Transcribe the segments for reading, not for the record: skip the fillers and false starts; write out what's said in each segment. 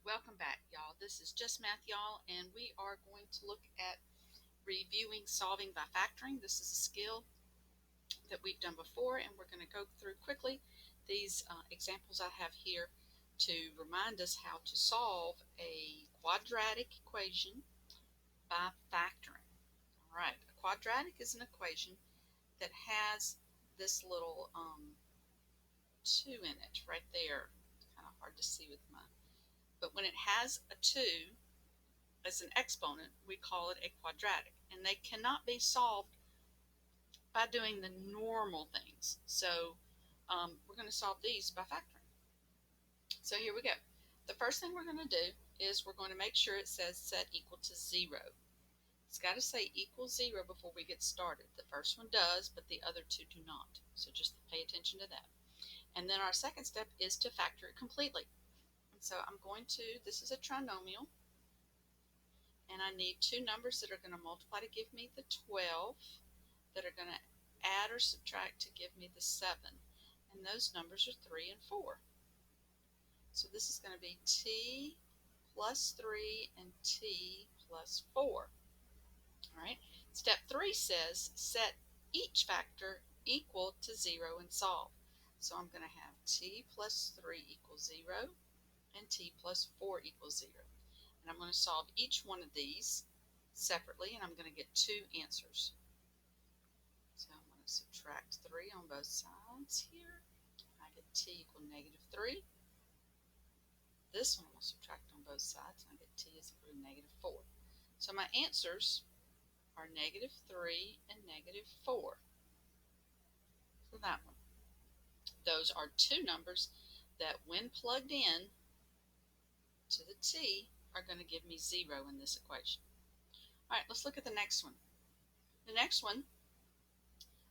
Welcome back, y'all. This is Just Math, y'all, and we are going to look at reviewing solving by factoring. This is a skill that we've done before, and we're going to go through quickly these examples I have here to remind us how to solve a quadratic equation by factoring. All right, a quadratic is an equation that has this little 2 in it right there. It's kind of hard to see with my, but when it has a 2 as an exponent, we call it a quadratic, and they cannot be solved by doing the normal things. So we're going to solve these by factoring. So here we go. The first thing we're going to do is we're going to make sure it says set equal to 0. It's got to say equal 0 before we get started. The first one does, but the other two do not. So just pay attention to that. And then our second step is to factor it completely. And so I'm going to, this is a trinomial, and I need two numbers that are going to multiply to give me the 12, that are going to add or subtract to give me the 7. And those numbers are 3 and 4. So this is going to be t plus 3 and t plus 4. All right. Step 3 says set each factor equal to 0 and solve. So I'm going to have t plus 3 equals 0 and t plus 4 equals 0. And I'm going to solve each one of these separately, and I'm going to get two answers. So I'm going to subtract 3 on both sides here. I get t equal -3. This one will subtract on both sides, and I get t is equal to -4. So my answers are -3 and -4 for that one. Those are two numbers that, when plugged in to the t, are going to give me 0 in this equation. All right, let's look at the next one. The next one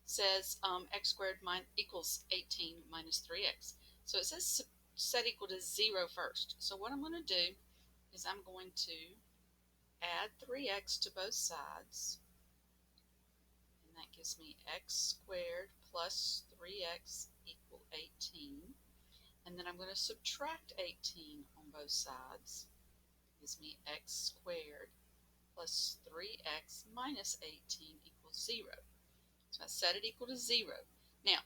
says x squared equals 18 minus 3x. So it says set equal to 0 first. So what I'm going to do is I'm going to add 3x to both sides, and that gives me x squared plus 3x equal 18. And then I'm going to subtract 18 on both sides. It gives me x squared plus 3x minus 18 equals 0. So I set it equal to 0. Now,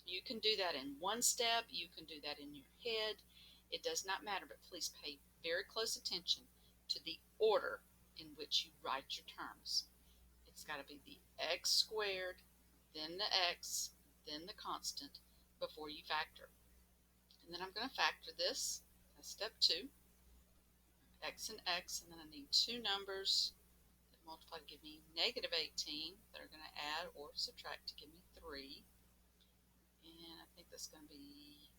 you can do that in one step. You can do that in your head. It does not matter, but please pay very close attention to the order in which you write your terms. It's got to be the x squared, then the x, then the constant before you factor. And then I'm going to factor this. That's step 2. X and x, and then I need two numbers that multiply to give me -18 that are going to add or subtract to give me 3. And I think that's going to be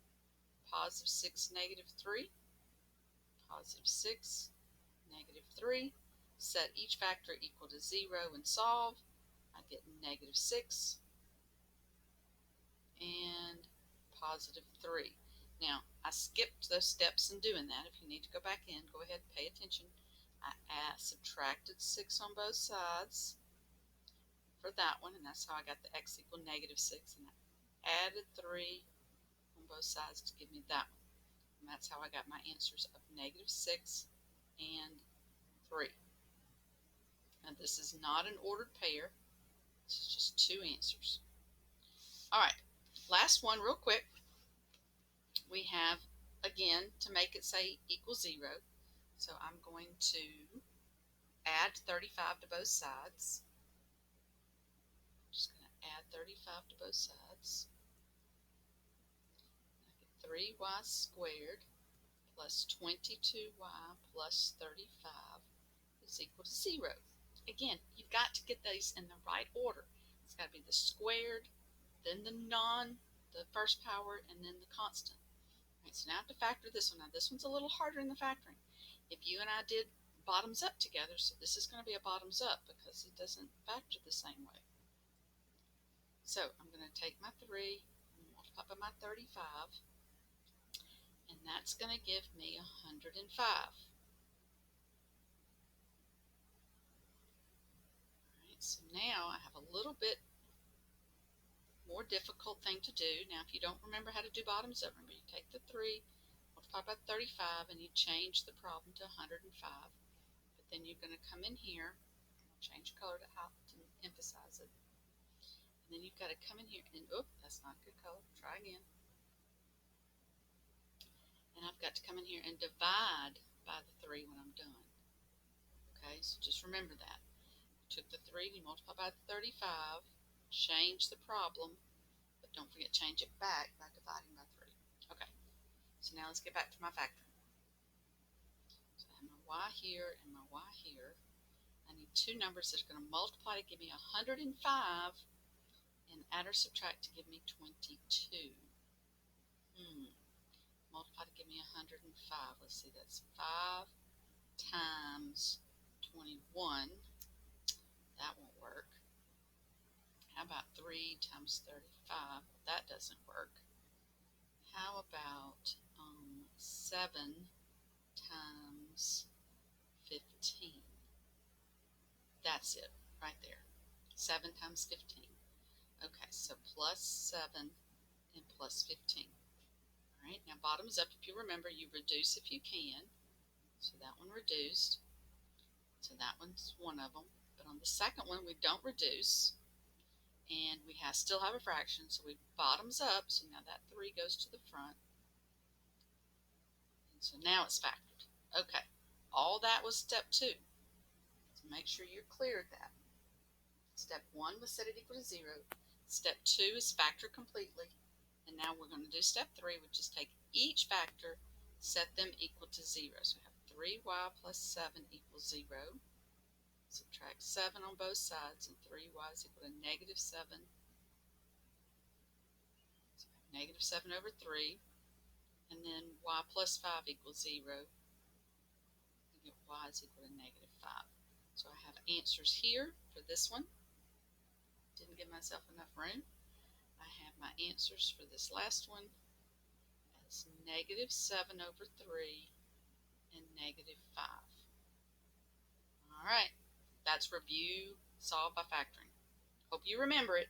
+6, -3. +6, -3. Set each factor equal to 0 and solve. I get -6 and +3. Now, I skipped those steps in doing that. If you need to go back in, go ahead and pay attention. I subtracted 6 on both sides for that one, and that's how I got the x equal -6. And I added 3 on both sides to give me that one. And that's how I got my answers of -6 and 3. Now, this is not an ordered pair. This is just two answers. All right, last one real quick. We have, again, to make it say equal 0. So I'm going to add 35 to both sides. I'm just going to add 35 to both sides. I get 3y squared plus 22y plus 35 is equal to 0. Again, you've got to get these in the right order. It's got to be the squared, then the first power, and then the constant. Right, so now I have to factor this one. Now this one's a little harder in the factoring. If you and I did bottoms up together, so this is going to be a bottoms up because it doesn't factor the same way. So I'm going to take my 3 and multiply by my 35, and that's going to give me 105. Alright, so now I have a little bit more difficult thing to do. Now, if you don't remember how to do bottoms up, remember you take the 3, multiply by 35 and you change the problem to 105. But then you're going to come in here, I'll change color to emphasize it. And then you've got to come in here and, that's not a good color, try again. And I've got to come in here and divide by the 3 when I'm done. Okay, so just remember that. Took the 3, we multiply by 35, change the problem, but don't forget change it back by dividing by 3. Okay, so now let's get back to my factoring. So I have my y here and my y here. I need two numbers that are going to multiply to give me 105 and add or subtract to give me 22. Multiply to give me 105. Let's see, that's 5 times 21. That won't work. How about 3 times 35? That doesn't work. How about 7 times 15? That's it, right there. 7 times 15. Okay, so plus 7 and plus 15. All right, now bottoms up. If you remember, you reduce if you can. So that one reduced. So that one's one of them. But on the second one, we don't reduce. And we still have a fraction, so we bottoms up. So now that 3 goes to the front. And so now it's factored. Okay, all that was step 2. So make sure you're clear of that. Step 1 was set it equal to 0. Step 2 is factor completely. And now we're going to do step 3, which is take each factor, set them equal to 0. So we have 3y plus 7 equals 0. Subtract 7 on both sides, and 3y is equal to negative 7. So we have negative 7 over 3. And then y plus 5 equals 0. We get y is equal to negative 5. So I have answers here for this one. Didn't give myself enough room. I have my answers for this last one as negative 7 over 3 and negative 5. All right, that's review solved by factoring. Hope you remember it.